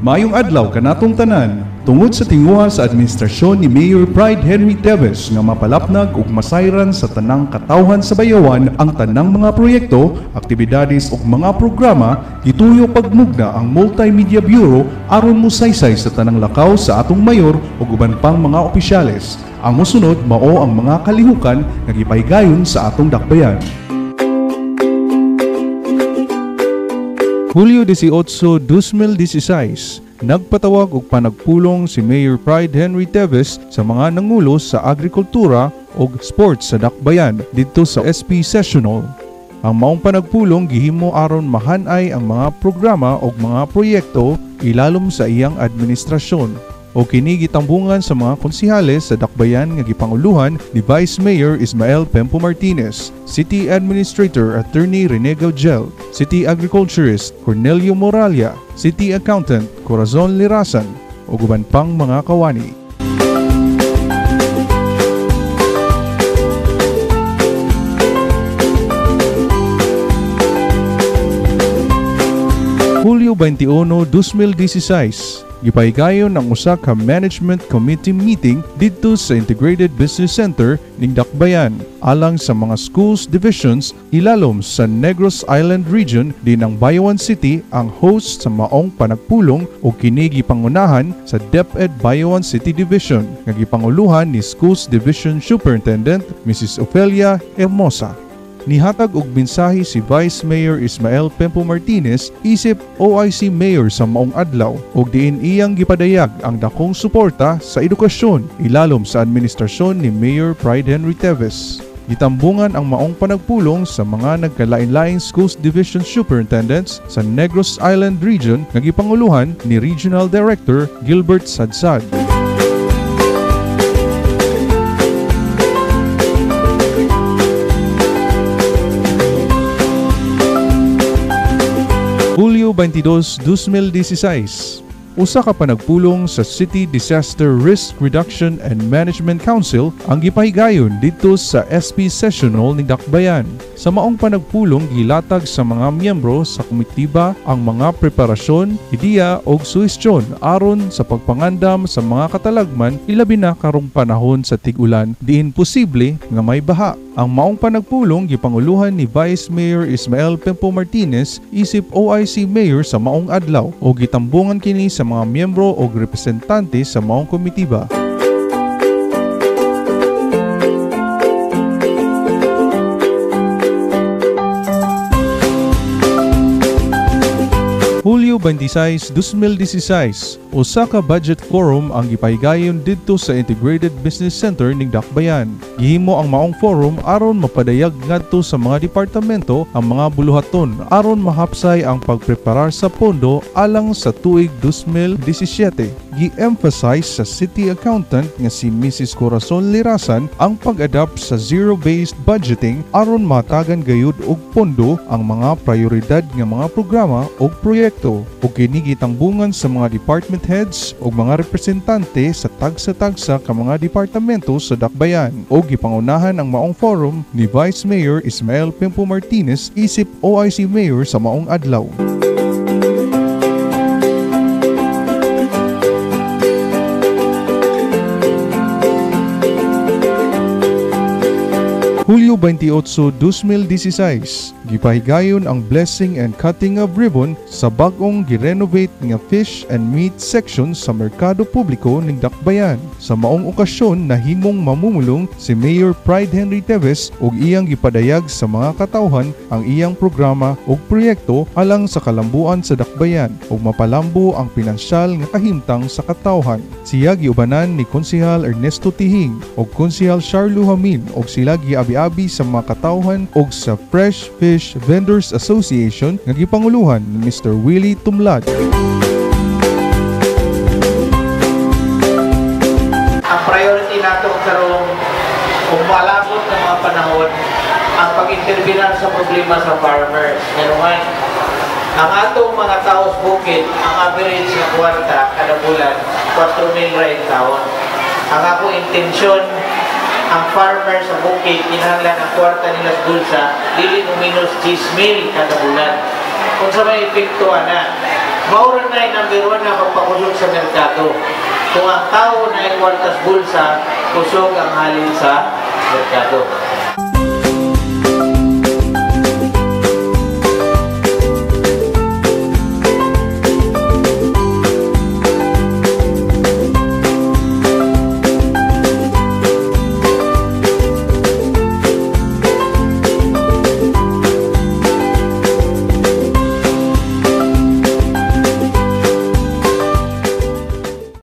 Maayong adlaw kanatong tanan. Tungod sa tinguha sa administrasyon ni Mayor Pride Henry Teves nga mapalapnag ug masayran sa tanang katawhan sa Bayawan ang tanang mga proyekto, aktibidades ug mga programa, gituyo pagmugna ang Multimedia Bureau aron mosaysay sa tanang lakaw sa atong mayor ug uban pang mga opisyales. Ang mosunod mao ang mga kalihukan nga gipaygayon sa atong dakbayan. Hulyo 18, 2016, nagpatawag og panagpulong si Mayor Pride Henry Teves sa mga nangulos sa agrikultura ug sports sa dakbayan didto sa SP Session Hall. Ang maong panagpulong gihimo aron mahanay ang mga programa ug mga proyekto ilalom sa iyang administrasyon. O kini gitambungan sa mga konsihales sa dakbayan nga gipanguluhan ni Vice Mayor Ismael Pempo Martinez, City Administrator Attorney Rene Gaugel, City Agriculturist Cornelio Moralia, City Accountant Corazon Lirasan, ug uban pang mga kawani. Hulyo 21, 2016, gipaygayon ang usa ka Management Committee meeting didto sa Integrated Business Center ning Dakbayan alang sa mga schools divisions ilalom sa Negros Island Region din ang Bayawan City ang host sa maong panagpulong o kini gipangunahan sa DepEd Bayawan City Division nga gipanguluhan ni Schools Division Superintendent Mrs. Ofelia Hermosa. Nihatag og mensahe si Vice Mayor Ismael Pempo Martinez isip OIC Mayor sa maong adlaw ug diin iyang gipadayag ang dakong suporta sa edukasyon ilalom sa administrasyon ni Mayor Pride Henry Teves. Gitambungan ang maong panagpulong sa mga nagkalain-laing schools division superintendents sa Negros Island Region nga gipanguluhan ni Regional Director Gilbert Sadsad. Hulyo 22, 2016, usa ka panagpulong sa City Disaster Risk Reduction and Management Council ang gipahigayon dito sa SP Session Hall ning Dakbayan. Sa maong panagpulong gilatag sa mga miyembro sa komitiba ang mga preparasyon, ideya ug suhestyon aron sa pagpangandam sa mga katalagman ilabi na karong panahon sa tig-ulan diin posible nga may baha. Ang maong panagpulong gipanguluhan ni Vice Mayor Ismael Pempo Martinez isip OIC Mayor sa maong adlaw o gitambungan kini sa mga miyembro o representante sa maong komitiba. Hulyo 26, 2016, usa ka budget forum ang gipahigayon didto sa Integrated Business Center ning Dakbayan. Gihimo ang maong forum aron mapadayag ngadto sa mga departamento ang mga buluhaton aron mahapsay ang pagpreparar sa pondo alang sa tuig 2017. Gi-emphasize sa City Accountant nga si Mrs. Corazon Lirasan ang pag-adapt sa zero-based budgeting aron matagan gayud og pondo ang mga prioridad nga mga programa o proyekto o kini gitambungan sa mga department heads o mga representante sa tagsa-tagsa ka mga departamento sa Dakbayan o gipangunahan ang maong forum ni Vice Mayor Ismael Pempo Martinez isip OIC Mayor sa maong adlaw. Hulyo 28, 2016, gipahigayon ang blessing and cutting of ribbon sa bag-ong girenovate nga fish and meat section sa Merkado Publiko ning Dakbayan. Sa maong okasyon nahimong mamumulong si Mayor Pride Henry Teves ug iyang gipadayag sa mga katawhan ang iyang programa ug proyekto alang sa kalambuan sa Dakbayan ug mapalambo ang pinansyal nga kahimtang sa katawhan. Siya giubanan ni Konsehal Ernesto Tihing ug Konsehal Charlo Hamin ug sila giabi-abi sa mga katawhan ug sa Fresh Fish Vendors Association nga gipanguluhan ni Mr. Willie Tumlad. Ang priority nato karong kung malabot ng mga panahon ang pag-interbinan sa problema sa farmers. Ngayon, ang atong mga tao sa bukid, ang average na kwarta kada bulan, 4,000 rin taon. Ang ako intensyon, ang farmer sa bukid, kinahanglan ang kwarta nila sa bulsa, dili no minus 10,000 kada bulan. Kung sa may epekto na, Maura na number 1 na magpakusog sa merkado. Kung ang tao na ay kwartas bulsa, kusog ang halin sa merkado.